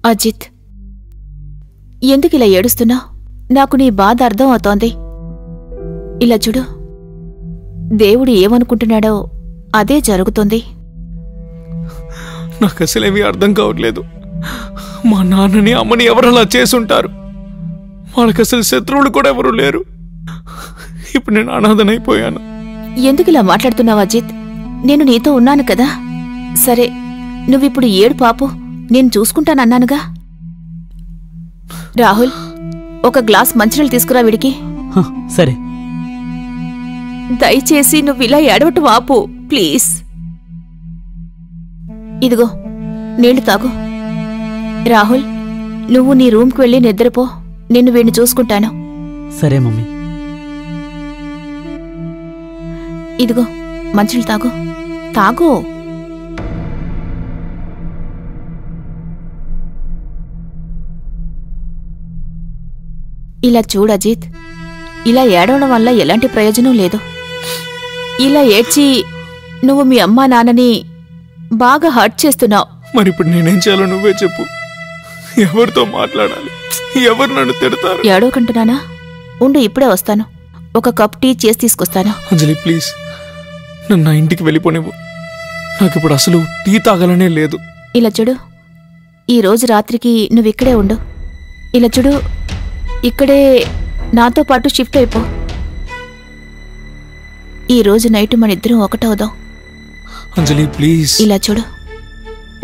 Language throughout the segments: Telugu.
అజిత్, ఎందుకిలా ఏడుస్తున్నావు? నాకు నీ బాధ అర్థం అవుతోంది. ఇలా చూడు, దేవుడు ఏమనుకుంటున్నాడో అదే జరుగుతుంది. నాకు అసలేమీ అర్థం కావట్లేదు. మా నాన్నని అమ్మని ఎవరలా చేసుంటారు? వాళ్ళకి అసలు శత్రువులు కూడా ఎవరు లేరు. ఇప్పుడు నేను అనాథనైపోయాను. ఎందుకిలా మాట్లాడుతున్నావు అజిత్? నేను నీతో ఉన్నాను కదా. సరే, నువ్విప్పుడు ఏడు పాపు, నేను చూసుకుంటానన్నానుగా. రాహుల్, ఒక గ్లాస్ మంచినీళ్ళు తీసుకురా వీడికి. సరే. దయచేసి నువ్విలా ఏడవటం ఆపు ప్లీజ్. ఇదిగో నీళ్లు తాగు. రాహుల్, నువ్వు నీ రూమ్కి వెళ్ళి నిద్రపో. నిన్ను వీడిని చూసుకుంటాను. సరే మమ్మీ. ఇదిగో మంచినీళ్ళు తాగు. తాగు. ఇలా చూడు అజిత్, ఇలా ఏడవడం వల్ల ఎలాంటి ప్రయోజనం లేదు. ఇలా ఏడ్చి నువ్వు మీ అమ్మా నాన్నని బాగా హర్ట్ చేస్తున్నావు. మరి ఇప్పుడు నేనేం చేయాలో నువ్వే చెప్పు. ఎవరితో మాట్లాడాలి? ఎవరు నన్ను తిడతారు? ఏడవకంటున్నానా? ఉండు, ఇప్పుడే వస్తాను. ఒక కప్ టీ చేసి తీసుకొస్తాను. అంజలి ప్లీజ్, నన్ను నా ఇంటికి వెళ్ళిపోనివ్వు. నాకు ఇప్పుడు అసలు టీ తాగాలనే లేదు. ఇలా చూడు, ఈరోజు రాత్రికి నువ్విక్కడే ఉండు. ఇలా చూడు, ఇక్కడే నాతో పాటు షిఫ్ట్ అయిపో. ఈరోజు నైట్ మన ఇద్దరం ఒకటవుదాం. అంజలి ప్లీజ్. ఇలా చూడు,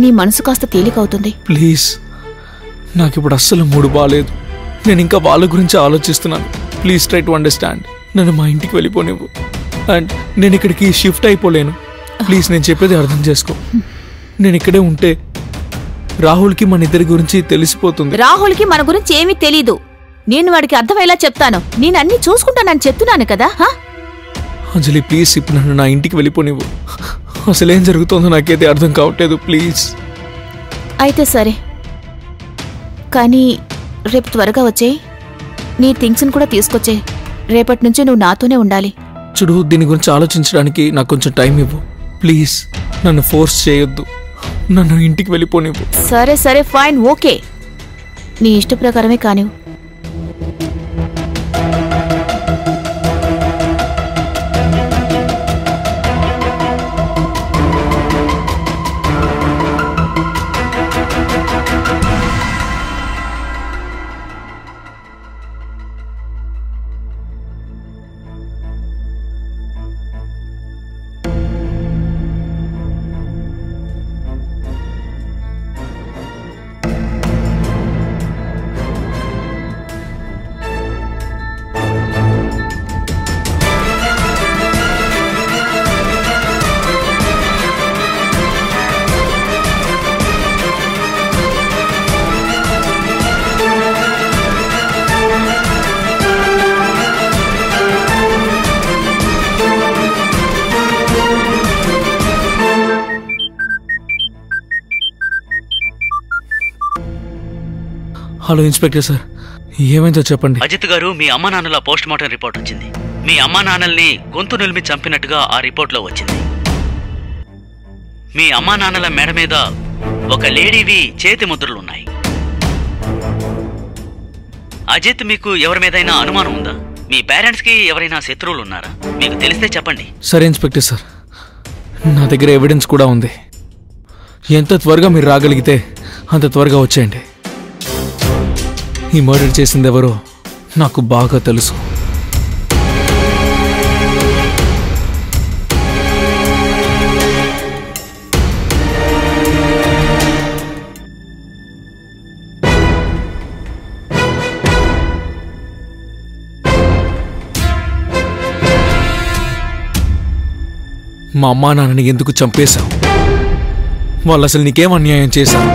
నీ మనసు కాస్త తేలికవుతుంది. ప్లీజ్, నాకిప్పుడు అస్సలు మూడు బాలేదు. నేను ఇంకా వాళ్ళ గురించి ఆలోచిస్తున్నాను. Please try to understand. నన్ను మా ఇంటికి వెళ్ళిపోనివ్వు. అండ్ నేను ఇక్కడికి షిఫ్ట్ అయిపోలేను. ప్లీజ్, నేను చెప్పేది అర్థం చేసుకో. నేను ఇక్కడే ఉంటే రాహుల్కి మన ఇద్దరి గురించి తెలిసిపోతుంది. రాహుల్కి మన గురించి ఏమీ తెలీదు. నేను వాడికి అర్థమయ్యేలా చెప్తాను. నేను అన్నీ చూసుకుంటానని చెప్తున్నాను కదా. అంజలి ప్లీజ్, ఇప్పుడు నన్ను నా ఇంటికి వెళ్ళిపోనివ్వు. అసలేం జరుగుతుందో నాకైతే అర్థం కావట్లేదు. ప్లీజ్. అయితే సరే, కానీ రేపు త్వరగా వచ్చేయి. నీ థింగ్స్ని కూడా తీసుకొచ్చేయి. రేపటి నుంచి నువ్వు నాతోనే ఉండాలి. చూడు, దీని గురించి ఆలోచించడానికి నాకు కొంచెం టైం ఇవ్వు ప్లీజ్. నన్ను ఫోర్స్ చేయొద్దు. నన్ను ఇంటికి వెళ్ళిపోనివ్వు. సరే సరే, ఫైన్, ఓకే. నీ ఇష్ట ప్రకారమే కానివ్వు. హలో ఇన్స్పెక్టర్ సార్, ఏమైందో చెప్పండి. అజిత్ గారు, మీ అమ్మా నాన్నల పోస్ట్ మార్టం రిపోర్ట్ వచ్చింది. మీ అమ్మా నాన్నల్ని గొంతు నిలిమి చంపినట్టుగా ఆ రిపోర్ట్లో వచ్చింది. మీ అమ్మా నాన్నల మెడ మీద ఒక లేడీవి చేతి ముద్రలున్నాయి. అజిత్, మీకు ఎవరి మీదైనా అనుమానం ఉందా? మీ పేరెంట్స్కి ఎవరైనా శత్రువులు ఉన్నారా? మీకు తెలిస్తే చెప్పండి. సరే ఇన్స్పెక్టర్ సార్, నా దగ్గర ఎవిడెన్స్ కూడా ఉంది. ఎంత త్వరగా మీరు రాగలిగితే అంత త్వరగా వచ్చేయండి. ఈ మర్డర్ చేసింది ఎవరో నాకు బాగా తెలుసు. మా అమ్మా నాన్నని ఎందుకు చంపేశావు? వాళ్ళు అసలు నీకేం అన్యాయం చేశారు?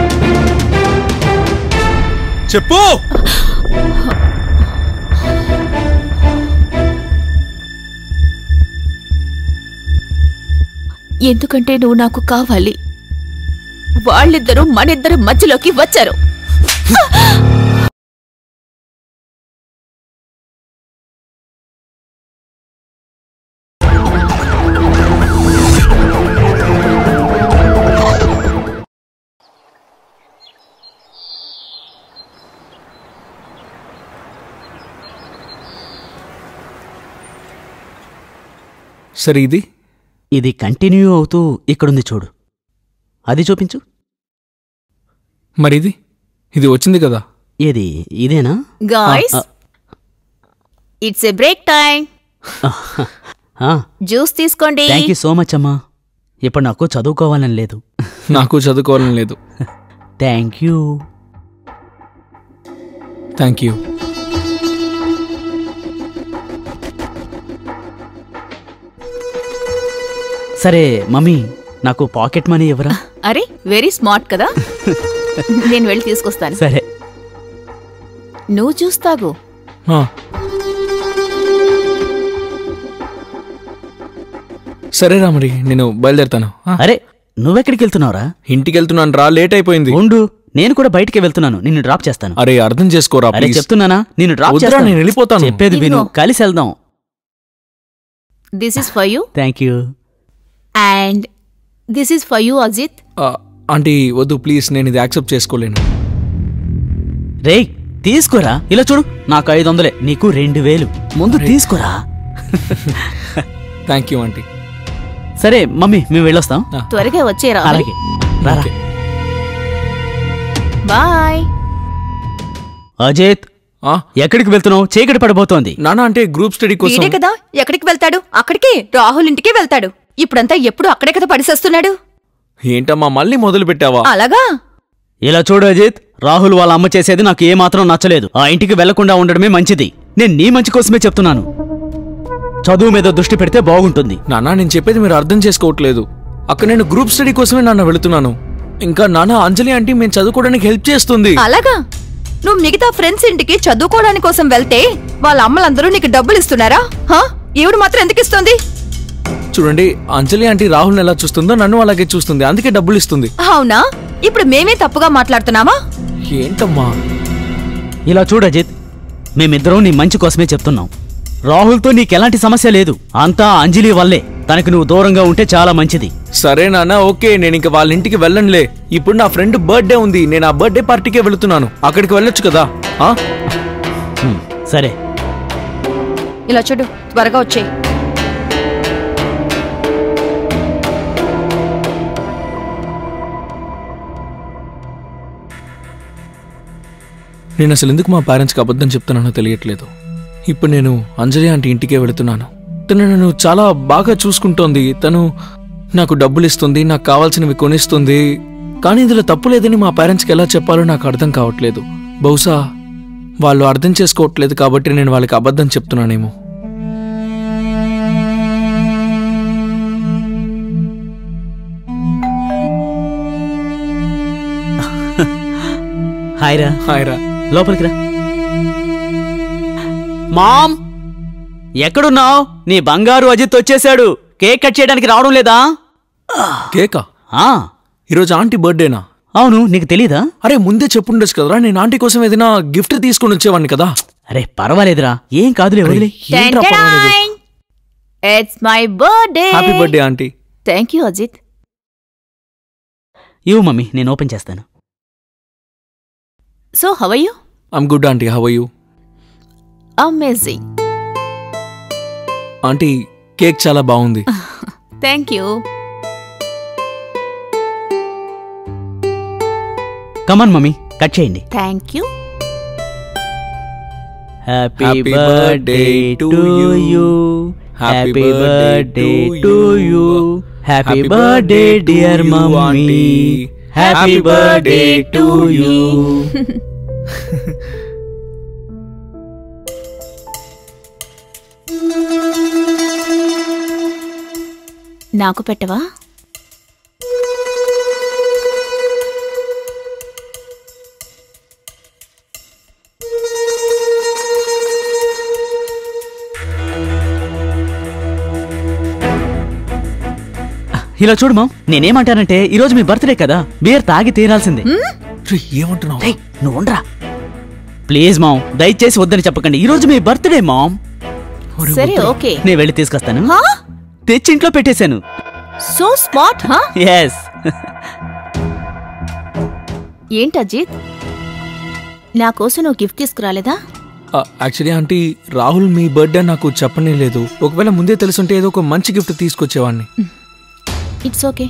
చెప్పు. ఎందుకంటే నువ్వు నాకు కావాలి. వాళ్ళిద్దరూ మనిద్దరి మధ్యలోకి వచ్చారు. సరే ఇది ఇది కంటిన్యూ అవుతూ ఇక్కడుంది చూడు, అది చూపించు. మరి ఇది వచ్చింది కదా. ఏది? ఇదేనా? Guys, it's a break time. Juice తీసుకోండి. థ్యాంక్ యూ సో మచ్ అమ్మా. ఇప్పుడు నాకు చదువుకోవాలని లేదు. నాకు చదువుకోవాలని లేదు. Thank you. Thank you. సరే మమ్మీ, నాకు పాకెట్ మనీ ఇవ్వరా? అరే, వెరీ స్మార్ట్ కదా. నేను వెళ్ళి తీసుకొస్తాను. సరే. నువ్వు చూస్తాగు. ఆ. సరేరా, మరి నేను బయలుదేరుతాను. అరే, నువ్వెక్కడికి వెళ్తున్నావురా? ఇంటికి వెళ్తున్నాను రా, లేట్ అయిపోయింది. ఉండు, నేను కూడా బయటికి వెళ్తున్నాను, నిన్ను డ్రాప్ చేస్తాను. అరే అర్థం చేసుకోరా. అరే చెప్తున్నానా, నిన్ను డ్రాప్ చేస్తాను. నేను వెళ్ళిపోతాను. చెప్పేది విను, కలిసి వెళ్దాం. This is for you. Thank you. And this is for you Ajith. Aunty వద్దు ప్లీజ్, నేను ఇది యాక్సెప్ట్ చేసుకోలేను. రేయ్ తీసుకోరా, ఇలా చూడు, నాకు 500, నీకు 2000. ముందు తీసుకోరా. Thank you aunty. సరే మమ్మీ, మేము వెళ్ళొస్తాం. త్వరగా వచ్చేరా. అలాగే, రారా. బాయ్. అజిత్, ఎక్కడికి వెళ్తున్నావు? చీకటి పడిపోతోంది. నానా అంటే గ్రూప్ స్టడీ కోసం. వీడే కదా ఎక్కడికి వెళ్తాడు? అక్కడికి, రాహుల్ ఇంటికి వెళ్తాడు. ఇప్పుడంతా ఎప్పుడు అక్కడే కదా పడిసేస్తున్నాడు. ఏంటమ్మా మళ్ళీ మొదలు పెట్టావా? అలాగా? ఇలా చూడు అజిత్, రాహుల్ వాళ్ళ అమ్మ చేసేది నాకు ఏమాత్రం నచ్చలేదు. ఆ ఇంటికి వెళ్లకుండా ఉండడమే మంచిది. నేను నీ మంచి కోసమే చెప్తున్నాను. చదువు మీద దృష్టి పెడితే బాగుంటుంది. నానా నేను చెప్పేది మీరు అర్థం చేసుకోవట్లేదు. అక్కడ నేను గ్రూప్ స్టడీ కోసమే నాన్న వెళుతున్నాను. ఇంకా నాన్న అంజలి ఆంటీ మేము చదువుకోవడానికి హెల్ప్ చేస్తుంది. అలాగా? నువ్వు మిగతా ఫ్రెండ్స్ ఇంటికి చదువుకోవడానికి కోసం వెళ్తే వాళ్ళ అమ్మలందరూ నీకు డబ్బులు ఇస్తున్నారా? ఈవిడ మాత్రం ఎందుకు ఇస్తుంది? చూడండి, అంజలి ఆంటీ రాహుల్ని ఎలా చూస్తుందో నన్ను అలాగే చూస్తుంది, అందుకే డబ్బులు ఇస్తుంది. అవునా? ఇప్పుడు మేమే తప్పుగా మాట్లాడుతున్నామా? ఏంటమ్మా? ఇలా చూడు అజిత్, మేమిద్దరం నీ మంచి కోసమే చెప్తున్నాం. రాహుల్తో నీకెలాంటి సమస్య లేదు, అంతా అంజలి వల్లే. తనకి నువ్వు దూరంగా ఉంటే చాలా మంచిది. సరే నాన్న, ఓకే, నేను ఇంక వాళ్ళ ఇంటికి వెళ్ళనులే. ఇప్పుడు నా ఫ్రెండ్ బర్త్డే ఉంది, నేను ఆ బర్త్డే పార్టీకే వెళుతున్నాను. అక్కడికి వెళ్ళొచ్చు కదా. సరే. ఇలా చూడు, త్వరగా వచ్చేయ్. నేను అసలు ఎందుకు మా పేరెంట్స్కి అబద్ధం చెప్తున్నానో తెలియట్లేదు. ఇప్పుడు నేను అంజలి ఆంటీ ఇంటికే వెళుతున్నాను. తను నన్ను చాలా బాగా చూసుకుంటోంది. తను నాకు డబ్బులు ఇస్తుంది, నాకు కావాల్సినవి కొనిస్తుంది. కానీ ఇందులో తప్పు లేదని మా పేరెంట్స్కి ఎలా చెప్పాలో నాకు అర్థం కావట్లేదు. బహుశా వాళ్ళు అర్థం చేసుకోవట్లేదు కాబట్టి నేను వాళ్ళకి అబద్ధం చెప్తున్నానేమో. హాయ్రా. హాయ్రా. లోపలికి రా. మామ్, ఎక్కడున్నావు? నీ బంగారు అజిత్ వచ్చేశాడు. కేక్ కట్ చేయడానికి రావడం లేదా? కేకా? ఈరోజు ఆంటీ బర్త్డేనా? అవును, నీకు తెలీదా? అరే ముందే చెప్పుండొచ్చు కదరా, నేను ఆంటీ కోసం ఏదైనా గిఫ్ట్ తీసుకుని వచ్చేవాడిని కదా. అరే పర్వాలేదురా, ఏం కాదులే, వదిలే. It's my birthday. Happy birthday aunty. Thank you Ajith. ఇవ్వు మమ్మీ, నేను ఓపెన్ చేస్తాను. So how are you? I'm good aunty, how are you? Amazing. Aunty cake చాలా బాగుంది. Thank you. Come on mummy, cut చేయండి. Thank you. Happy birthday to you. Happy birthday to you. Happy birthday dear mummy. Happy birthday to you. నాకు పెట్టవా? ఇలా చూడు మామ్, నేనేమంటానంటే ఈరోజు మీ బర్త్డే కదా, బియర్ తాగి తీరాల్సిందే. ఏమంటున్నావు? నువ్వు ఉండరా ప్లీజ్ మామ్, దయచేసి వద్దని చెప్పకండి. ఈరోజు మీ బర్త్డే మామ్. సరే ఓకే, నేను వెళ్ళి తీసుకొస్తాను. తెచ్చి ఇంట్లో పెట్టేశాను. So smart. ఎస్. ఏంటి అజిత్, నా కోసం నువ్వు గిఫ్ట్ తీసుకురాలేదా? యాక్చువల్లీ ఆంటీ రాహుల్ మీ బర్త్డే నాకు చెప్పనే లేదు. ఒకవేళ ముందే తెలుసుంటే ఏదో ఒక మంచి గిఫ్ట్ తీసుకొచ్చేవాడిని. It's okay.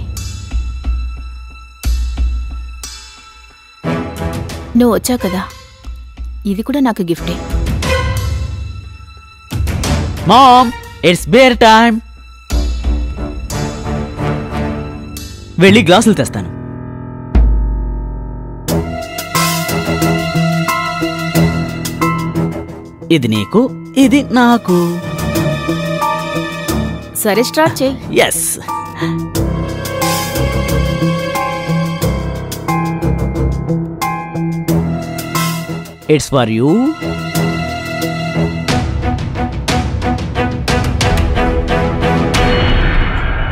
నువ్వు వచ్చావు కదా, ఇది కూడా నాకు గిఫ్టే. Mom, it's beer time. వెళ్ళి గ్లాసులు తెస్తాను. ఇది నీకు, ఇది నాకు. సరే స్టార్ట్ చేయి. Yes. It's for you.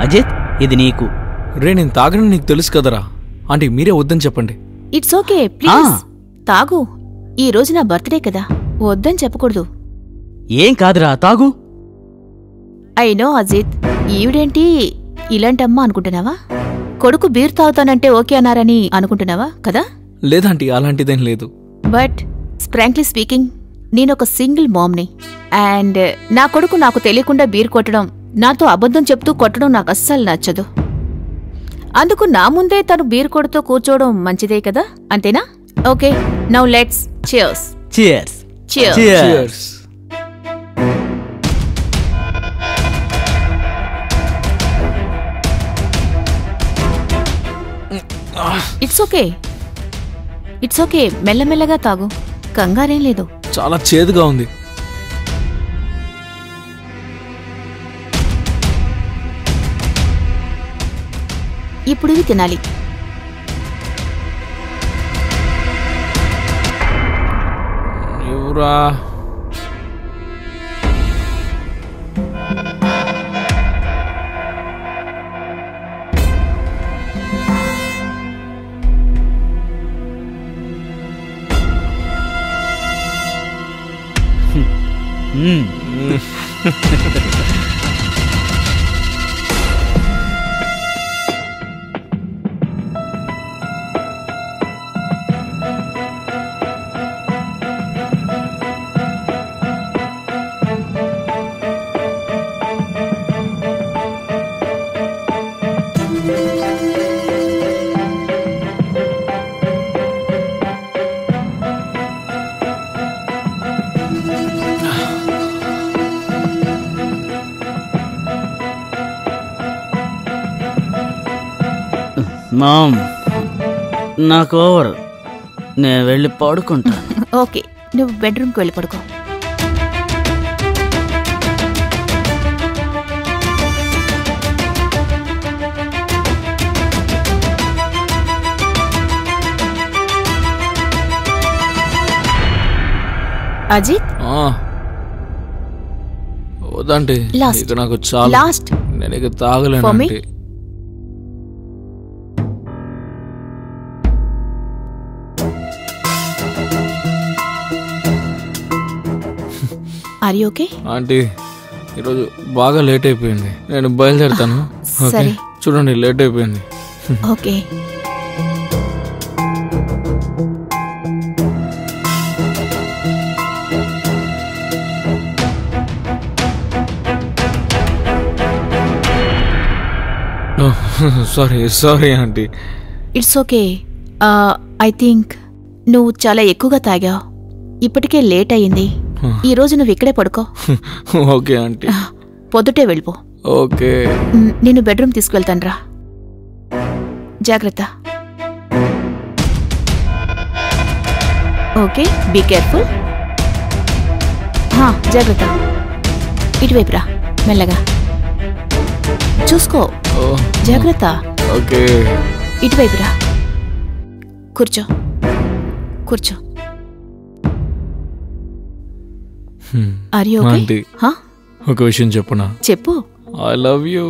Ajith, ఇది నీకు. రే నేను తాగని నీకు తెలుసు కదరా. ఆంటీ మీరే వద్దని చెప్పండి. ఇట్స్ ఓకే ప్లీజ్ తాగు. ఈ రోజు నా బర్త్డే కదా, వద్దని చెప్పకూడదు. ఏం కాదురా, తాగు. అయినో అజిత్, ఈవిడేంటి ఇలాంటమ్మా అనుకుంటున్నావా? కొడుకు బీర్ తాగుతానంటే ఓకే అన్నారని అనుకుంటున్నావా కదా? లేదంటీ, అలాంటిదేం లేదు. బట్ ఫ్రాంక్లీ స్పీకింగ్, నేనొక సింగిల్ మామ్ని. అండ్ నా కొడుకు నాకు తెలియకుండా బీర్ కొట్టడం, నాతో అబద్ధం చెప్తూ కొట్టడం నాకు అస్సలు నచ్చదు. అందుకు నా ముందే తను బీర్ కొడుతూ కూర్చోవడం మంచిదే కదా, అంతేనా? Okay, now let's cheers. Cheers. Cheers. Cheers. It's okay, it's okay. మెల్లమెల్లగా తాగు, కంగారేం లేదు. చాలా చేదుగా ఉంది. ఇప్పుడు ఇది తినాలి. ఎవరా? మామ్, నాకు ఓవర్. నేను వెళ్ళి పడుకుంటాను. ఓకే, నువ్వు బెడ్రూమ్కి వెళ్ళి పడుకో. అజిత్, వద్దంటే Last. ఇక నాకు చాలా. లాస్ట్ నేను ఇక తాగలేను For me? Aunty. Are you okay? Aunty ఈరోజు బాగా లేట్ అయిపోయింది, నేను బయలుదేరుతాను. ఓకే? సరే. చూడండి లేట్ అయిపోయింది. Okay. Sorry aunty. It's okay. I think నువ్వు చాలా ఎక్కువగా తాగావు. ఇప్పటికే లేట్ అయ్యింది. ఈ రోజు నువ్వు ఇక్కడే పడుకో. Okay aunty. పొద్దుటే వెళ్ళిపో. ఓకే. నేను బెడ్రూమ్ తీసుకువెళ్తాను రా. జాగ్రత్త. Okay, be careful. జాగ్రత్త. ఇటువైపు రా, మెల్లగా చూసుకో. జాగ్రత్త. ఓకే. ఇటువైపు రా. కూర్చో, కూర్చో. Are you okay? ఆంటీ ఒక విషయం చెప్పునా? చెప్పు. I love you.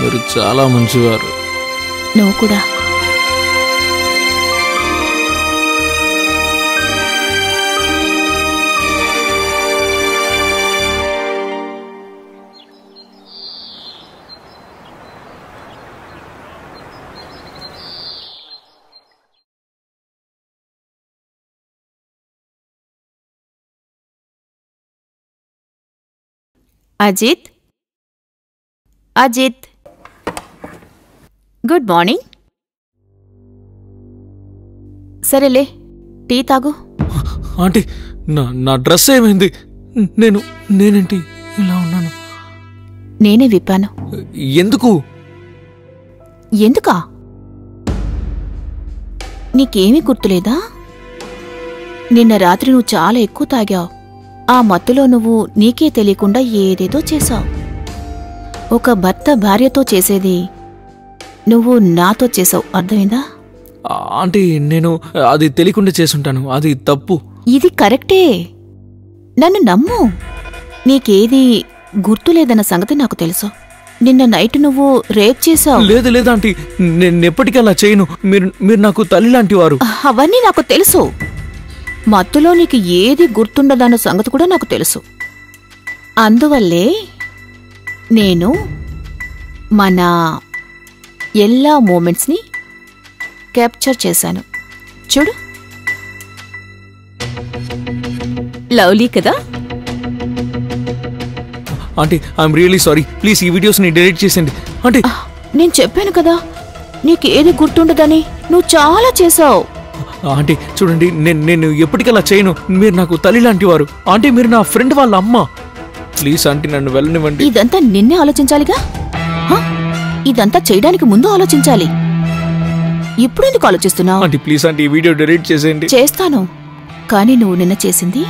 మీరు చాలా మంచివారు. నువ్వు కూడా. Ajith, Ajith, good morning. సరేలే, టీ తాగు. ఆంటీ, నా డ్రెస్ ఏమైంది? నేనేంటి ఇలా ఉన్నాను? నేనే విప్పాను. ఎందుకు? ఎందుకా? నీకేమీ గుర్తులేదా? నిన్న రాత్రి నువ్వు చాలా ఎక్కువ తాగావు. ఆ మత్తులో నువ్వు నీకే తెలియకుండా ఏదేదో చేశావు. ఒక భర్త భార్యతో చేసేది నువ్వు నాతో చేసావు, అర్థమైందా? ఆంటీ, నేను అది తెలియకుండా చేసుంటాను. అది తప్పు. ఇది కరెక్టే, నన్ను నమ్ము. నీకేది గుర్తులేదన్న సంగతి నాకు తెలుసు. నిన్న నైట్ నువ్వు రేప్ చేశావు. లేదు ఆంటీ, నేను ఎప్పటికీ అలా చేయను. మీరు నాకు తల్లి లాంటి వారు. అవన్నీ నాకు తెలుసు. మత్తులో నీకు ఏది గుర్తుండదన్న సంగతి కూడా నాకు తెలుసు. అందువల్లే నేను మన எல்லா మూమెంట్స్ని క్యాప్చర్ చేశాను. చూడు, లవ్లీ కదా? Aunty, I'm really sorry. Please ఈ వీడియోస్ని డిలీట్ చేసేయండి. ఆంటీ, నేను చెప్పాను కదా నీకేది గుర్తుండదని. నువ్వు చాలా చేశావు. ఆంటీ చూడండి, నేను ఎప్పటికలా చేయను. మీరు నాకు తల్లి లాంటి వారు. ఆంటీ, మీరు నా ఫ్రెండ్ వాళ్ళ అమ్మ. ప్లీజ్ ఆంటీ, నన్ను వెళ్ళనివ్వండి. ఇదంతా నిన్నే ఆలోచించాలిగా? ఇదంతా చేయడానికి ముందు ఆలోచించాలి. ఇప్పుడు ఎందుకు ఆలోచిస్తున్నావు? ఆంటీ ప్లీజ్ ఆంటీ, ఈ వీడియో డిలీట్ చేసేయండి. చేస్తాను, కానీ నువ్వు నిన్న చేసింది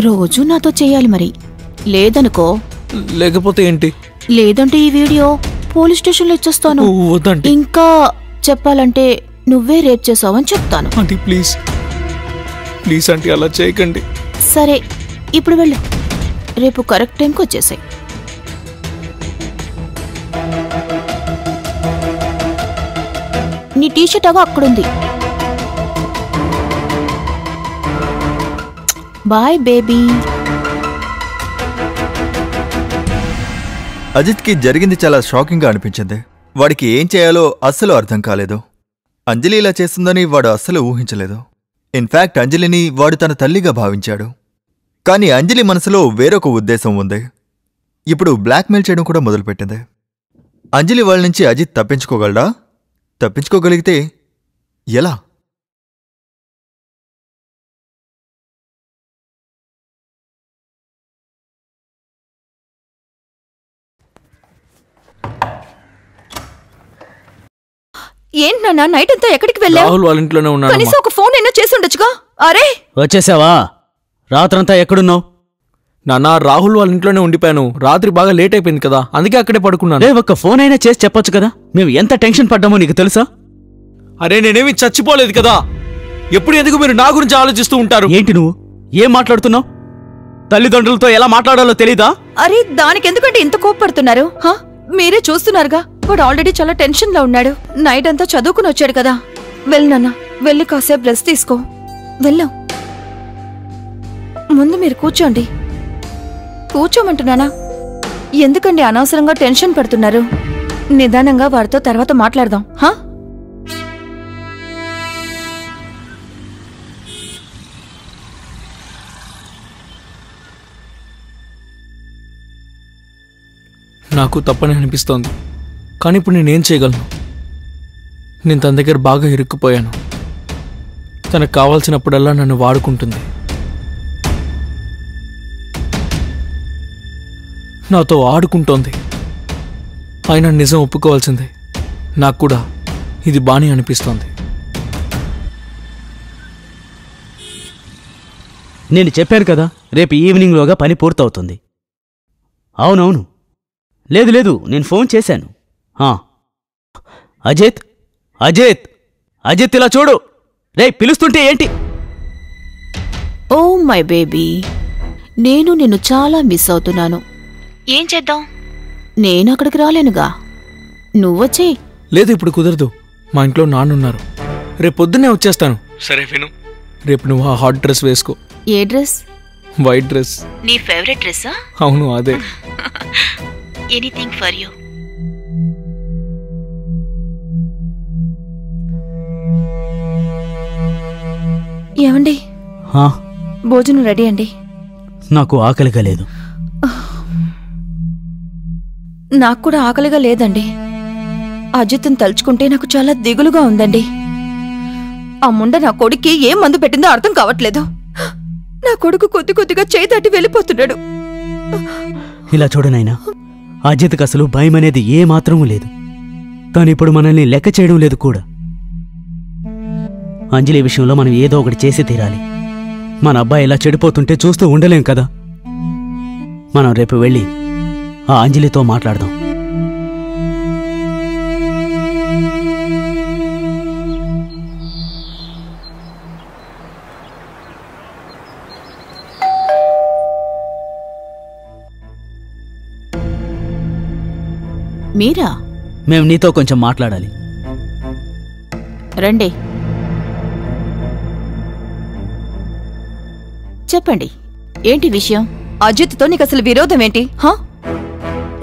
రోజు నాతో చేయాలి. మరి లేదనుకో. లేకపోతే ఏంటి? లేదంటే ఈ వీడియో పోలీస్ స్టేషన్లో ఇచ్చేస్తాను. వద్దండి. ఇంకా చెప్పాలంటే నువ్వే రేప్ చేసావని చెప్తాను. ఆంటీ ప్లీజ్ ప్లీజ్ ఆంటీ, అలా చేయకండి. సరే, ఇప్పుడు వెళ్ళు. రేపు కరెక్ట్ టైంకి వచ్చేసాయి. నీ టీషర్ట్ అగా అక్కడుంది. Bye baby. అజిత్కి జరిగింది చాలా షాకింగ్గా అనిపించింది. వాడికి ఏం చేయాలో అస్సలు అర్థం కాలేదు. అంజలి ఇలా చేస్తుందని వాడు అస్సలు ఊహించలేదు. ఇన్ఫాక్ట్ అంజలిని వాడు తన తల్లిగా భావించాడు. కానీ అంజలి మనసులో వేరొక ఉద్దేశం ఉంది. ఇప్పుడు బ్లాక్మెయిల్ చేయడం కూడా మొదలుపెట్టింది. అంజలి వాళ్ళ నుంచి అజిత్ తప్పించుకోగలడా? తప్పించుకోగలిగితే ఎలా? ఏంటన్నా నైట్ అంతా ఎక్కడికి వెళ్ళావు? రాహుల్ వాళ్ళ ఇంట్లోనే ఉన్నాను. కనీసం ఒక ఫోన్ అయినా చేసి ఉండొచ్చుగా. అరే, వచ్చేసావా? రాత్రంతా ఎక్కడున్నావు? నాన్న, రాహుల్ వాళ్ళ ఇంట్లోనే ఉండిపోయాను. రాత్రి బాగా లేట్ అయిపోయింది కదా, అందుకే అక్కడే పడుకున్నాను. రే, ఒక్క ఫోన్ అయినా చేసి చెప్పొచ్చు కదా. మేము ఎంత టెన్షన్ పడ్డామో నీకు తెలుసా? అరే, నేనేమి చచ్చిపోలేదు కదా. ఎప్పుడు ఎందుకు మీరు నా గురించి ఆలోచిస్తూ ఉంటారు? ఏంటి నువ్వు ఏం మాట్లాడుతున్నావు? తల్లిదండ్రులతో ఎలా మాట్లాడాలో తెలీదా? అరే, దానికెందుకంటే ఇంత కోప్పడుతున్నారు? మీరే చూస్తున్నారుగా, వాడు ఆల్రెడీ చాలా టెన్షన్ లో ఉన్నాడు. నైట్ అంతా చదువుకుని వచ్చాడు కదా. వెళ్ళనన్నా, వెళ్ళి కాసేపు రెస్ట్ తీసుకో. వెళ్ళాం. ముందు మీరు కూర్చోండి. కూర్చోమంటున్నానా? ఎందుకండి అనవసరంగా టెన్షన్ పడుతున్నారు? నిదానంగా వాడితో తర్వాత మాట్లాడదాం. నాకు తప్పని అనిపిస్తోంది, కానీ ఇప్పుడు నేనేం చేయగలను? నేను తన దగ్గర బాగా ఇరుక్కుపోయాను. తనకు కావాల్సినప్పుడల్లా నన్ను వాడుకుంటుంది. నాతో ఆడుకుంటోంది. అయినా నిజం ఒప్పుకోవాల్సిందే, నాకు కూడా ఇది బానే అనిపిస్తోంది. నేను చెప్పాను కదా, రేపు ఈవినింగ్లోగా పని పూర్తవుతుంది. అవునవును. లేదు, నేను ఫోన్ చేశాను. అజిత్, అజిత్, అజిత్, ఇలా చూడు. రే, పిలుస్తుంటే ఏంటి? ఓ మై బేబీ, నేను నిన్ను చాలా మిస్ అవుతున్నాను. ఏం చేద్దాం? నేను అక్కడికి రాలేనుగా నువ్వొచ్చేయ్. లేదు ఇప్పుడు కుదరదు, మా ఇంట్లో నాన్నున్నారు. రేపు పొద్దున్నే వచ్చేస్తాను. సరే విను, రేపు నువ్వు ఆ హాట్ డ్రెస్ వేసుకో. ఏ డ్రెస్? White dress. నీ ఫేవరెట్ డ్రెస్సా? అవును అదే. Anything for you. ఏమండి, హా, భోజనం రెడీ అండి. నాకు ఆకలిగా లేదు. నాకు కూడా ఆకలిగా లేదండి. అజిత్ని తలుచుకుంటే నాకు చాలా దిగులుగా ఉందండి. ఆ ముండ నా కొడుక్కి ఏం మందు పెట్టిందో అర్థం కావట్లేదు. నా కొడుకు కొద్ది కొద్దిగా చేయి దాటి వెళ్ళిపోతున్నాడు. ఇలా చూడు నాయనా, అజిత్కి అసలు భయం అనేది ఏ మాత్రమూ లేదు. తానిప్పుడు మనల్ని లెక్క చేయడం లేదు కూడా. అంజలి విషయంలో మనం ఏదో ఒకటి చేసి తీరాలి. మన అబ్బాయి ఇలా చెడిపోతుంటే చూస్తూ ఉండలేం కదా. మనం రేపు వెళ్ళి ఆ అంజలితో మాట్లాడదాం. మీరా? మేము నీతో కొంచెం మాట్లాడాలి. రండి, చెప్పండి ఏంటి విషయం? అజిత్తో నీకు అసలు విరోధం ఏంటి? హా?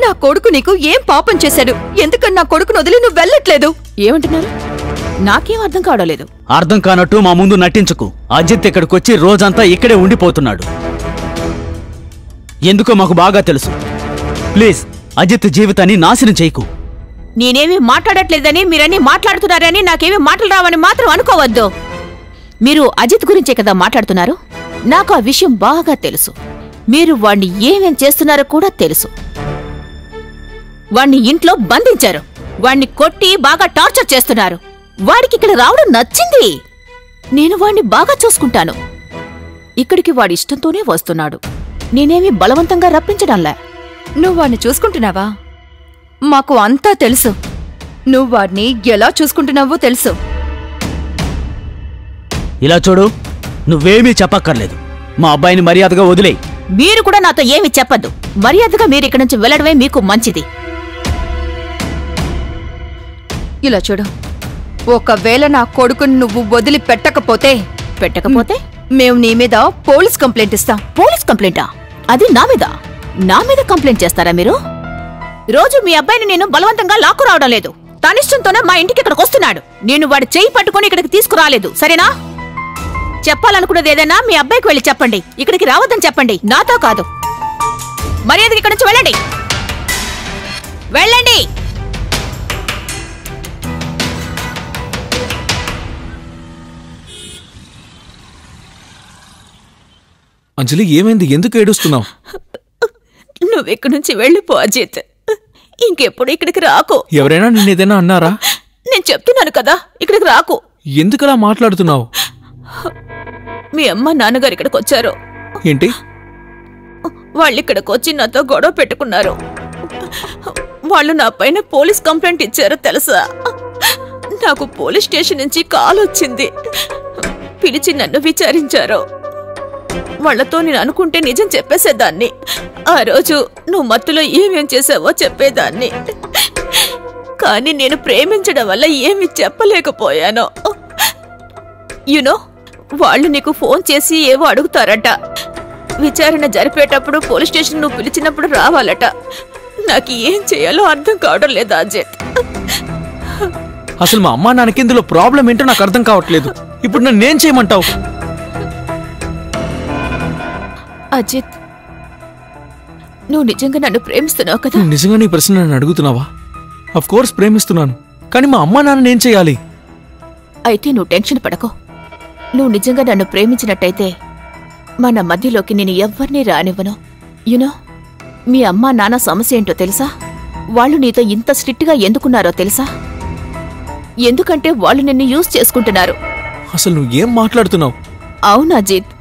నా కొడుకు నీకు ఏం పాపం చేశాడు? ఎందుకని నా కొడుకును వదిలి నువ్వు వెళ్ళట్లేదు? ఏమంటున్నారు? నాకేం అర్థం కావడం లేదు. అర్థం కానట్టు మా ముందు నటించుకు. అజిత్ ఇక్కడికొచ్చి రోజంతా ఇక్కడే ఉండిపోతున్నాడు. ఎందుకో మాకు బాగా తెలుసు. ప్లీజ్ అజిత్ జీవితాన్ని నాశనం చేయకు. నేనేమీ మాట్లాడట్లేదని మీరన్నీ మాట్లాడుతున్నారని నాకేమీ మాటలు రావని మాత్రం అనుకోవద్దు. మీరు అజిత్ గురించే కదా మాట్లాడుతున్నారు. నాకు ఆ విషయం బాగా తెలుసు. మీరు వాణ్ణి ఏమేం చేస్తున్నారో కూడా తెలుసు. వాణ్ణి ఇంట్లో బంధించారు, వాణ్ణి కొట్టి బాగా టార్చర్ చేస్తున్నారు. వాడికి ఇక్కడ రావడం నచ్చింది. నేను వాణ్ణి బాగా చూసుకుంటాను. ఇక్కడికి వాడి ఇష్టంతోనే వస్తున్నాడు. నేనేమీ బలవంతంగా రప్పించడంలే. నువ్వు వాడిని చూసుకుంటున్నావా? మాకు అంతా తెలుసు. నువ్వు వాడిని ఎలా చూసుకుంటున్నావో తెలుసు. ఇలా చూడు, నువ్వేమీ చెప్పక్కర్లేదు. మా అబ్బాయిని మర్యాదగా వదిలేయ్. మీరు కూడా నాతో ఏమీ చెప్పద్దు. మర్యాదగా మీరు ఇక్కడి నుంచి వెళ్లడమే మీకు మంచిది. ఇలా చూడు, ఒకవేళ నా కొడుకుని నువ్వు వదిలి పెట్టకపోతే మేము నీ మీద పోలీస్ కంప్లైంట్ ఇస్తాం. పోలీస్ కంప్లైంటా? అది నా మీద? నా మీద కంప్లైంట్ చేస్తారా మీరు? రోజు మీ అబ్బాయిని నేను బలవంతంగా లాక్కు రావడం లేదు. తనిష్టంతోనే మా ఇంటికి ఇక్కడికి వస్తున్నాడు. నేను వాడి చెయ్యి పట్టుకుని ఇక్కడికి తీసుకురాలేదు, సరేనా? చెప్పాలనుకున్నది ఏదైనా మీ అబ్బాయికి వెళ్ళి చెప్పండి. ఇక్కడికి రావద్దని చెప్పండి, నాతో కాదు. మర్యాదకి ఇక్కడి నుంచి వెళ్ళండి, వెళ్ళండి. అంజలి ఏమైంది? ఎందుకు ఏడుస్తున్నావు? నువ్వెక్కడి నుంచి వెళ్ళిపో అజిత్. ఇంకెప్పుడు ఇక్కడికి రాకు. ఎవరైనా నిన్నేదైనా అన్నారా? నేను చెప్తున్నాను కదా, ఇక్కడికి రాకు. ఎందుకలా మాట్లాడుతున్నావు? మీ అమ్మ నాన్నగారు ఇక్కడికి వచ్చారు. ఏంటి? వాళ్ళు ఇక్కడికి వచ్చి నాతో గొడవ పెట్టుకున్నారు. వాళ్ళు నా పైన పోలీస్ కంప్లైంట్ ఇచ్చారో తెలుసా? నాకు పోలీస్ స్టేషన్ నుంచి కాల్ వచ్చింది. పిలిచి నన్ను విచారించారు. వాళ్లతో నేను అనుకుంటే నిజం చెప్పేసేదాన్ని. ఆ రోజు నువ్వు మత్తులో ఏమేం చేసావో చెప్పేదాన్ని. కానీ నేను ప్రేమించడం వల్ల ఏమీ చెప్పలేకపోయాను. యునో, వాళ్ళు నీకు ఫోన్ చేసి ఏవో అడుగుతారట. విచారణ జరిపేటప్పుడు పోలీస్ స్టేషన్ నువ్వు పిలిచినప్పుడు రావాలట. నాకు ఏం చేయాలో అర్థం కావడం లేదు అజిత్. అసలు మా అమ్మా నాన్నకి ఇందులో ప్రాబ్లం ఏంటో నాకు అర్థం కావట్లేదు. ఇప్పుడు నన్నేం చేయమంటావు? అజిత్, నువ్వు నిజంగా నన్ను ప్రేమిస్తున్నావు కదా? నిజంగా నీ ప్రశ్న నన్ను అడుగుతున్నావా? అఫ్ కోర్స్ ప్రేమిస్తున్నాను. కానీ మా అమ్మా నాన్న ఏం చేయాలి? అయితే నువ్వు టెన్షన్ పడకో. నువ్వు నిజంగా నన్ను ప్రేమించినట్టయితే మన మధ్యలోకి నేను ఎవ్వరినీ రానివ్వను. యునో, మీ అమ్మా నాన్న సమస్య ఏంటో తెలుసా? వాళ్ళు నీతో ఇంత స్ట్రిక్ట్గా ఎందుకున్నారో తెలుసా? ఎందుకంటే వాళ్ళు నిన్ను యూజ్ చేసుకుంటున్నారు. అసలు నువ్వు ఏం మాట్లాడుతున్నావు? అవును అజిత్,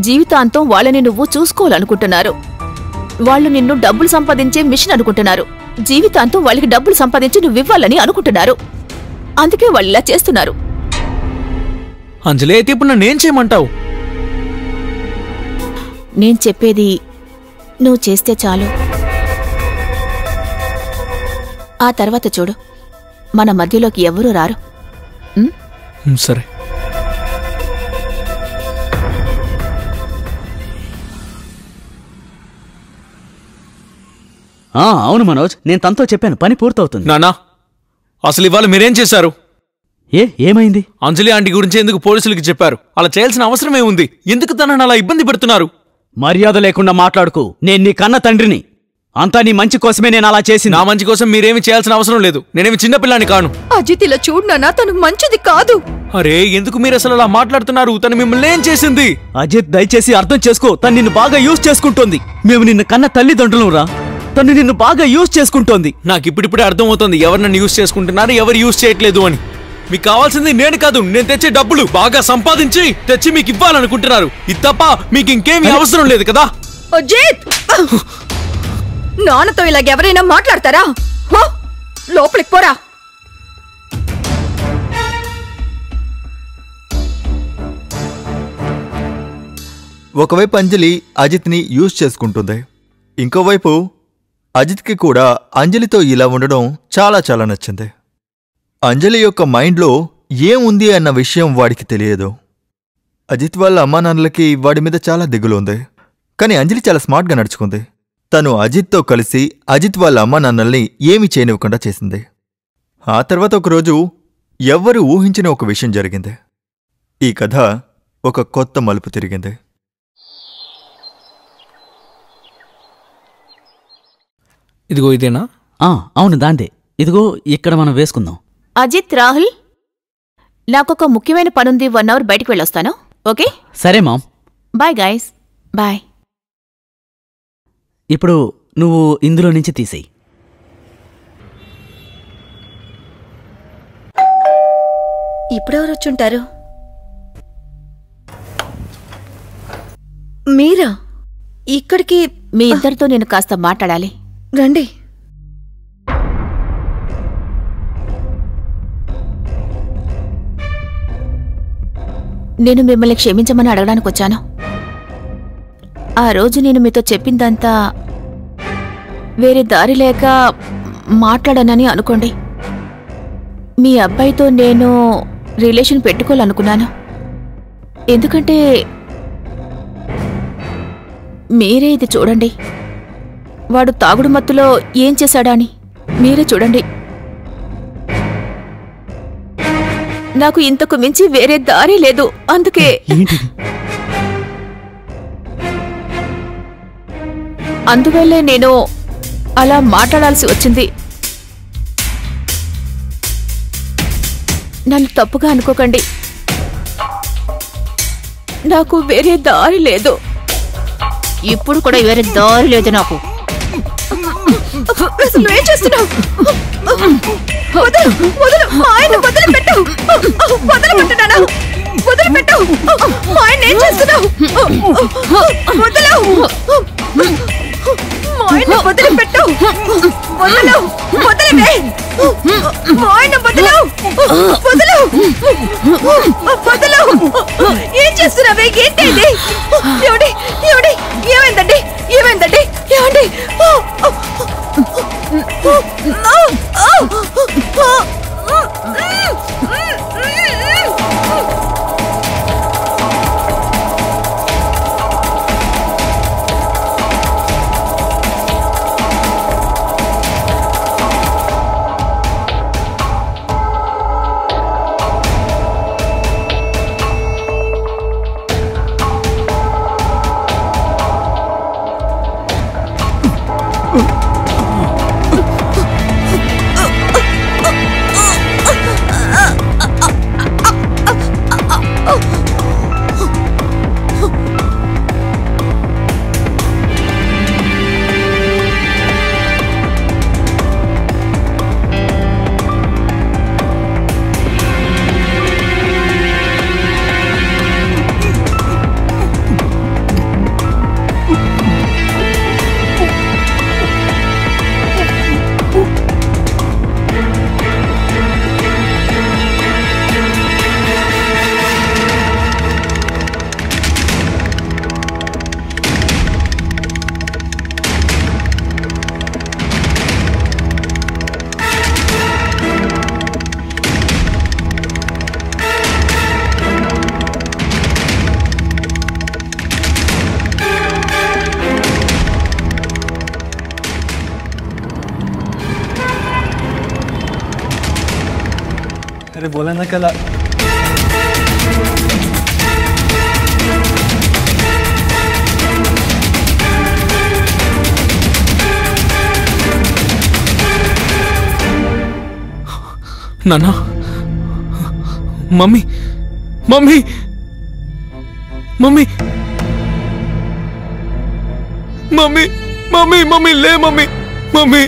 జీవితాంతం వాళ్ళని నువ్వు చూసుకోవాలనుకుంటున్నారు. వాళ్ళు నిన్ను డబ్బులు సంపాదించే మిషన్ అనుకుంటున్నారు. జీవితాంతం వాళ్ళకి డబ్బులు సంపాదించి నువ్వివ్వాలని అనుకుంటున్నారు. అందుకే వాళ్ళు ఇలా చేస్తున్నారు. అంజలి, అయితే ఇప్పుడు నన్నేం చేయమంటావు? నేను చెప్పేది నువ్వు చేస్తే చాలు. ఆ తర్వాత చూడు, మన మధ్యలోకి ఎవరూ రారు. సరే. అవును మనోజ్, నేను తనతో చెప్పాను, పని పూర్తవుతుంది. నానా, అసలు ఇవాళ మీరేం చేశారు? ఏమైంది? అంజలి ఆంటీ గురించి ఎందుకు పోలీసులకి చెప్పారు? అలా చేయాల్సిన అవసరమే ఉంది. ఎందుకు తనని అలా ఇబ్బంది పెడుతున్నారు? మర్యాద లేకుండా మాట్లాడుకు. నేను నీ కన్న తండ్రిని. అంతా నీ మంచి కోసమే నేను అలా చేసి. నా మంచి కోసం మీరేమి చేయాల్సిన అవసరం లేదు. నేనేమి చిన్నపిల్లాని కాను. అజిత్ ఇలా చూడు నాన్న, తనకు మంచిది కాదు. అరే, ఎందుకు మీరు అసలు అలా మాట్లాడుతున్నారు? తను మిమ్మల్ని ఏం చేసింది? అజిత్, దయచేసి అర్థం చేసుకో. తను నిన్ను బాగా యూజ్ చేసుకుంటోంది. మేము నిన్ను కన్న తల్లిదండ్రులు రా. తను నిన్ను బాగా యూజ్ చేసుకుంటోంది. నాకు ఇప్పుడిప్పుడే అర్థమవుతుంది ఎవరు నన్ను యూజ్ చేసుకుంటున్నారు, ఎవరు యూజ్ చేయట్లేదు అని. మీకు కావాల్సింది నేను కాదు, నేను తెచ్చే డబ్బులు బాగా సంపాదించి తెచ్చి మీకు ఇవ్వాలనుకుంటున్నారు. ఇది తప్ప మీకు ఇంకేమీ అవసరం లేదు కదా? అజిత్, నాన్నతో ఇలాగెవరైనా మాట్లాడతారా? లోపలికి పోరా. ఒకవైపు అంజలి అజిత్ని యూజ్ చేసుకుంటుంది, ఇంకోవైపు అజిత్కి కూడా అంజలితో ఇలా ఉండడం చాలా చాలా నచ్చింది. అంజలి యొక్క మైండ్లో ఏముంది అన్న విషయం వాడికి తెలియదు. అజిత్ వాళ్ళ అమ్మానాన్నలకి వాడి మీద చాలా దిగులు ఉంది. కానీ అంజలి చాలా స్మార్ట్గా నడుచుకుంది. తను అజిత్తో కలిసి అజిత్ వాళ్ళ అమ్మానాన్నల్ని ఏమీ చేయనివ్వకుండా చేసింది. ఆ తర్వాత ఒకరోజు ఎవ్వరూ ఊహించిన ఒక విషయం జరిగింది. ఈ కథ ఒక కొత్త మలుపు తిరిగింది. ఇదిగో ఇదేనా? అవును, దాందే. ఇదిగో ఇక్కడ మనం వేసుకుందాం. అజిత్, రాహుల్, నాకొక ముఖ్యమైన పనుంది. 1 అవర్ బయటికి వెళ్ళొస్తాను. ఓకే? సరే మామ్. Bye guys, bye. ఇప్పుడు నువ్వు ఇందులో నుంచి తీసేయి. ఇప్పుడెవరు వచ్చుంటారు? మీరా? ఇక్కడికి? మీ ఇద్దరితో నేను కాస్త మాట్లాడాలి. రండి. నేను మిమ్మల్ని క్షమించమని అడగడానికి వచ్చాను. ఆ రోజు నేను మీతో చెప్పిందంతా వేరే దారి లేక మాట్లాడానని అనుకోండి. మీ అబ్బాయితో నేను రిలేషన్ పెట్టుకోవాలనుకున్నాను. ఎందుకంటే మీరే ఇది చూడండి, వాడు తాగుడు మత్తులో ఏం చేశాడా అని మీరే చూడండి. నాకు ఇంతకు మించి వేరే దారి లేదు. అందుకే అందువల్లే నేను అలా మాట్లాడాల్సి వచ్చింది. నన్ను తప్పుగా అనుకోకండి. నాకు వేరే దారి లేదు. ఇప్పుడు కూడా వేరే దారి లేదు నాకు. అసలు ఏం చేస్తున్నావు? ఆయన వదిలిపెట్టు. వదిలిపెట్టు, వదిలిపెట్టు. ఆయన ఏం చేస్తున్నావు? వదలు. ఆయన వదిలిపెట్టు. వదలు. వదలవే. ఆయన వదలు. వదలు. వదలు. ఏం చేస్తున్నావే? ఏంటి ఇది? ఏమండి? ఏమండి? ఏమైందండి? ఏమైందండి? ఏమండి? अरे बोला ना कल नाना mummy mummy mummy mummy mummy mummy ले मम्मी मम्मी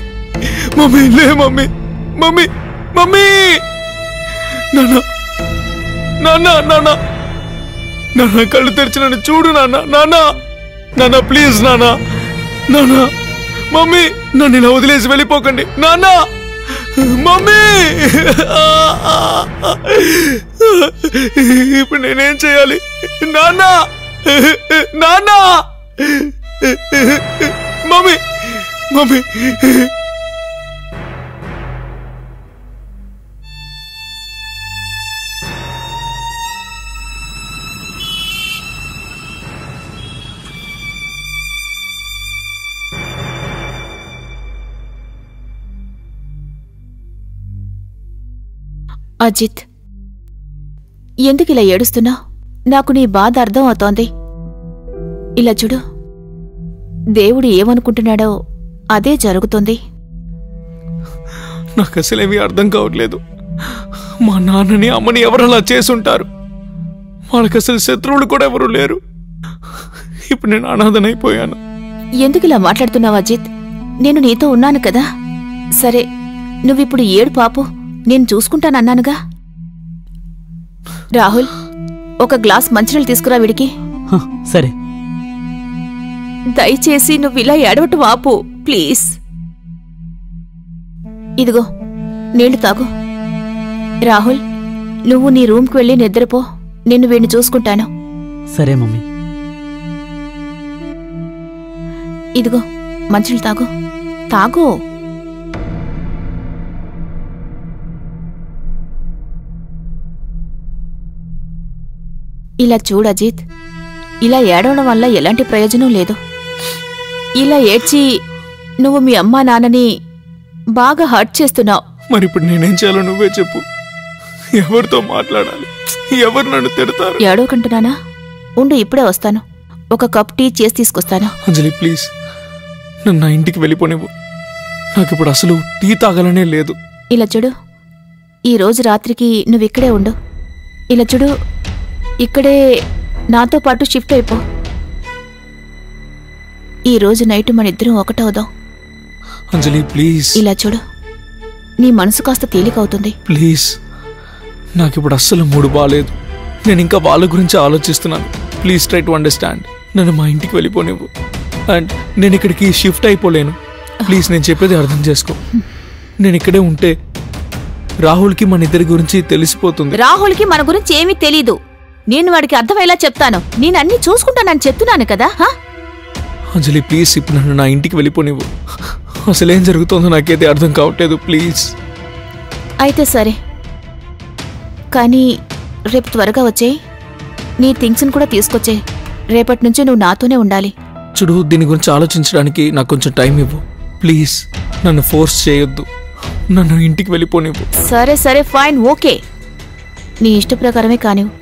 मम्मी ले मम्मी मम्मी मम्मी नाना नाना नाना नाना कళ్ళు తెరిచి నన్ను చూడు నాన్న నాన్న నాన్న ప్లీజ్ నాన్న నాన్న మమ్మీ నన్ను ఇలా వదిలేసి వెళ్ళిపోకండి నాన్న మమ్మీ ఇప్పుడు నేనేం చేయాలి నాన్న నాన్న మమ్మీ మమ్మీ అజిత్, ఎందుకిలా ఏడుస్తున్నావు? నాకు నీ బాధ అర్థం అవుతోంది. ఇలా చూడు, దేవుడు ఏమనుకుంటున్నాడో అదే జరుగుతుంది. నాకు అసలేమీ అర్థం కావట్లేదు. మా నాన్నని అమ్మని ఎవరు అలా చేసుంటారు? వాళ్ళకి అసలు శత్రువులు కూడా ఎవరు లేరు. ఇప్పుడు నేను అనాథనైపోయాను. ఎందుకిలా మాట్లాడుతున్నావు అజిత్? నేను నీతో ఉన్నాను కదా. సరే, నువ్విప్పుడు ఏడు పాపు, నేను చూసుకుంటానన్నానుగా. రాహుల్, ఒక గ్లాస్ మంచినీళ్ళు తీసుకురా వీడికి. సరే. దయచేసి నువ్విలా ఏడవటం ఆపు ప్లీజ్. ఇదిగో నీళ్లు తాగు. రాహుల్, నువ్వు నీ రూమ్కి వెళ్ళి నిద్రపో. నేను వీడిని చూసుకుంటాను. సరే మమ్మీ. ఇదిగో మంచినీళ్ళు తాగు. తాగు. ఇలా చూడు అజిత్, ఇలా ఏడవడం వల్ల ఎలాంటి ప్రయోజనం లేదు. ఇలా ఏడ్చి నువ్వు మీ అమ్మా నాన్నని బాగా హర్ట్ చేస్తున్నావు. మరి ఇప్పుడు నేనేం చేయాలో నువ్వే చెప్పు. ఎవరితో మాట్లాడాలి? ఎవరు నన్ను తిడతారు? ఏడవకంటున్నానా? ఉండు, ఇప్పుడే వస్తాను. ఒక కప్ టీ చేసి తీసుకొస్తాను. అంజలి ప్లీజ్, నన్ను నా ఇంటికి వెళ్ళిపోనివ్వు. నాకు ఇప్పుడు అసలు టీ తాగాలనే లేదు. ఇలా చూడు, ఈ రోజు రాత్రికి నువ్విక్కడే ఉండు. ఇలా చూడు, ఇక్కడే నాతో పాటు షిఫ్ట్ అయిపో. ఈ రోజు నైట్ మన ఇద్దరం ఒకటవుదాం. అంజలి ప్లీజ్. ఇలా చూడు, నీ మనసు కాస్త తేలికవుతుంది. ప్లీజ్, నాకు ఇప్పుడు అస్సలు మూడు బాలేదు. నేను ఇంకా వాళ్ళ గురించి ఆలోచిస్తున్నాను. Please try to understand. నన్ను మా ఇంటికి వెళ్ళిపోనివ్వు. అండ్ నేను ఇక్కడికి షిఫ్ట్ అయిపోలేను. ప్లీజ్, నేను చెప్పేది అర్థం చేసుకో. నేను ఇక్కడే ఉంటే రాహుల్కి మన ఇద్దరి గురించి తెలిసిపోతుంది. రాహుల్కి మన గురించి ఏమీ తెలీదు. నేను వాడికి అర్థమయ్యేలా చెప్తాను. నేను అన్ని చూసుకుంటానని చెప్తున్నాను కదా. అంజలి ప్లీజ్, ఇప్పుడు నన్ను నా ఇంటికి వెళ్ళిపోనివ్వు. అసలేం జరుగుతుందో నాకైతే అర్థం కావట్లేదు. ప్లీజ్. అయితే సరే, కానీ రేపు త్వరగా వచ్చేయ్. నీ థింగ్స్ని కూడా తీసుకొచ్చేయ్. రేపటి నుంచి నువ్వు నాతోనే ఉండాలి. చూడు, దీని గురించి ఆలోచించడానికి నాకు కొంచెం టైం ఇవ్వు ప్లీజ్. నన్ను ఫోర్స్ చేయొద్దు. నన్ను ఇంటికి వెళ్ళిపోనివ్వు. సరే సరే ఫైన్, ఓకే. నీ ఇష్ట ప్రకారమే కానివ్వు.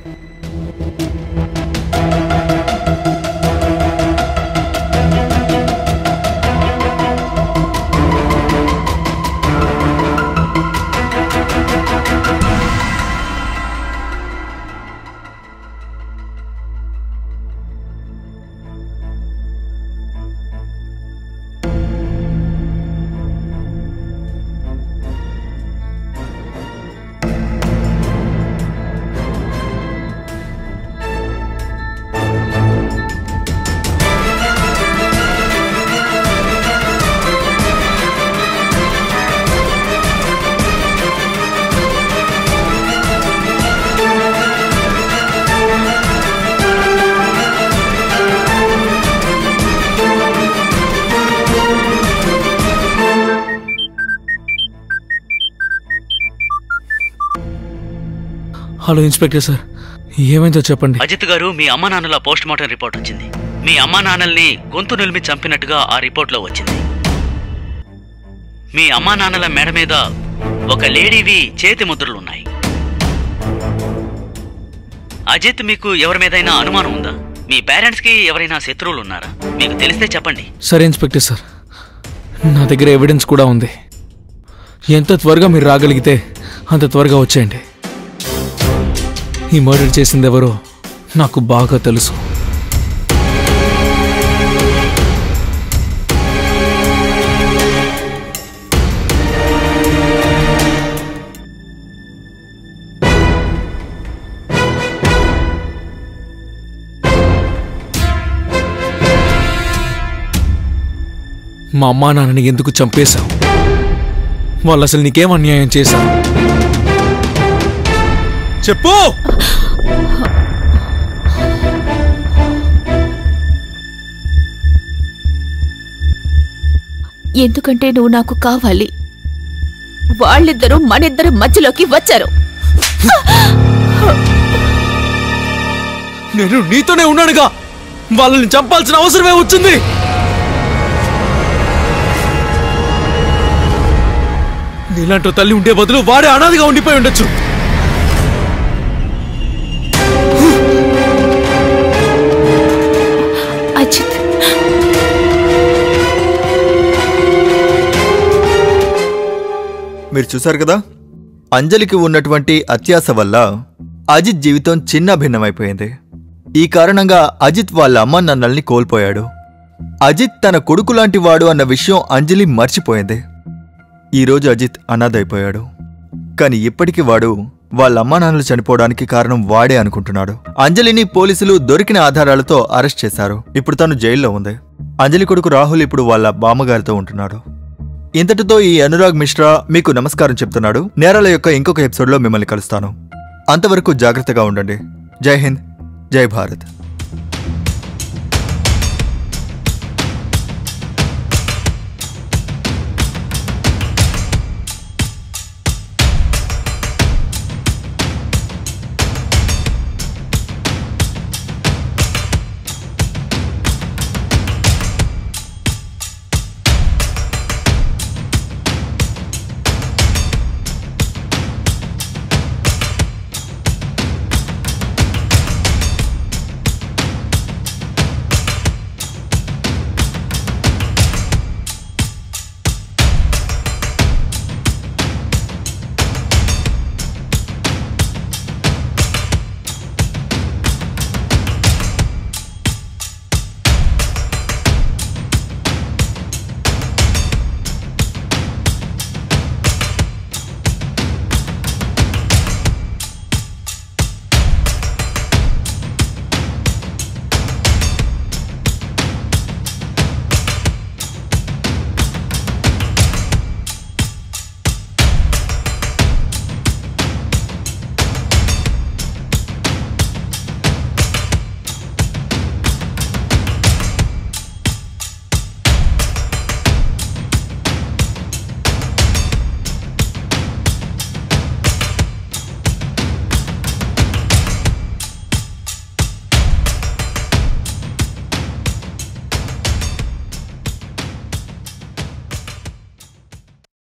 హలో ఇన్స్పెక్టర్ సార్, ఏమైందో చెప్పండి. అజిత్ గారు, మీ అమ్మా నాన్నల పోస్ట్ మార్టం రిపోర్ట్ వచ్చింది. మీ అమ్మా నాన్నల్ని గొంతు నిలిమి చంపినట్టుగా ఆ రిపోర్ట్లో వచ్చింది. మీ అమ్మా నాన్నల మెడ మీద ఒక లేడీవి చేతి ముద్రలున్నాయి. అజిత్ మీకు ఎవరి మీదైనా అనుమానం ఉందా? మీ పేరెంట్స్కి ఎవరైనా శత్రువులు ఉన్నారా? మీకు తెలిస్తే చెప్పండి. సరే ఇన్స్పెక్టర్ సార్, నా దగ్గర ఎవిడెన్స్ కూడా ఉంది. ఎంత త్వరగా మీరు రాగలిగితే అంత త్వరగా వచ్చేయండి. ఈ మర్డర్ చేసింది ఎవరో నాకు బాగా తెలుసు. మా అమ్మా నాన్నని ఎందుకు చంపేశావు? వాళ్ళు అసలు నీకేం అన్యాయం చేశారు? చెప్పు. ఎందుకంటే నువ్వు నాకు కావాలి. వాళ్ళిద్దరూ మనిద్దరు మధ్యలోకి వచ్చారు. నేను నీతోనే ఉన్నానుగా, వాళ్ళని చంపాల్సిన అవసరమే వచ్చింది. నీలాంటి తల్లి ఉండే బదులు వాడే అనాథగా ఉండిపోయి ఉండొచ్చు. అజిత్, మీరు చూశారు కదా, అంజలికి ఉన్నటువంటి అత్యాశ వల్ల అజిత్ జీవితం చిన్న భిన్నమైపోయింది. ఈ కారణంగా అజిత్ వాళ్ళ అమ్మ నాన్నల్ని కోల్పోయాడు. అజిత్ తన కొడుకు లాంటి వాడు అన్న విషయం అంజలి మర్చిపోయింది. ఈరోజు అజిత్ అనాథైపోయాడు. కానీ ఇప్పటికీ వాడు వాళ్ళ అమ్మా నాన్నలు చనిపోవడానికి కారణం వాడే అనుకుంటున్నాడు. అంజలిని పోలీసులు దొరికిన ఆధారాలతో అరెస్ట్ చేశారు. ఇప్పుడు తను జైల్లో ఉంది. అంజలి కొడుకు రాహుల్ ఇప్పుడు వాళ్ళ బామ్మగారితో ఉంటున్నాడు. ఇంతటితో ఈ అనురాగ్ మిశ్రా మీకు నమస్కారం చెప్తున్నాడు. నేరాల యొక్క ఇంకొక ఎపిసోడ్లో మిమ్మల్ని కలుస్తాను. అంతవరకు జాగ్రత్తగా ఉండండి. జై హింద్, జై భారత్.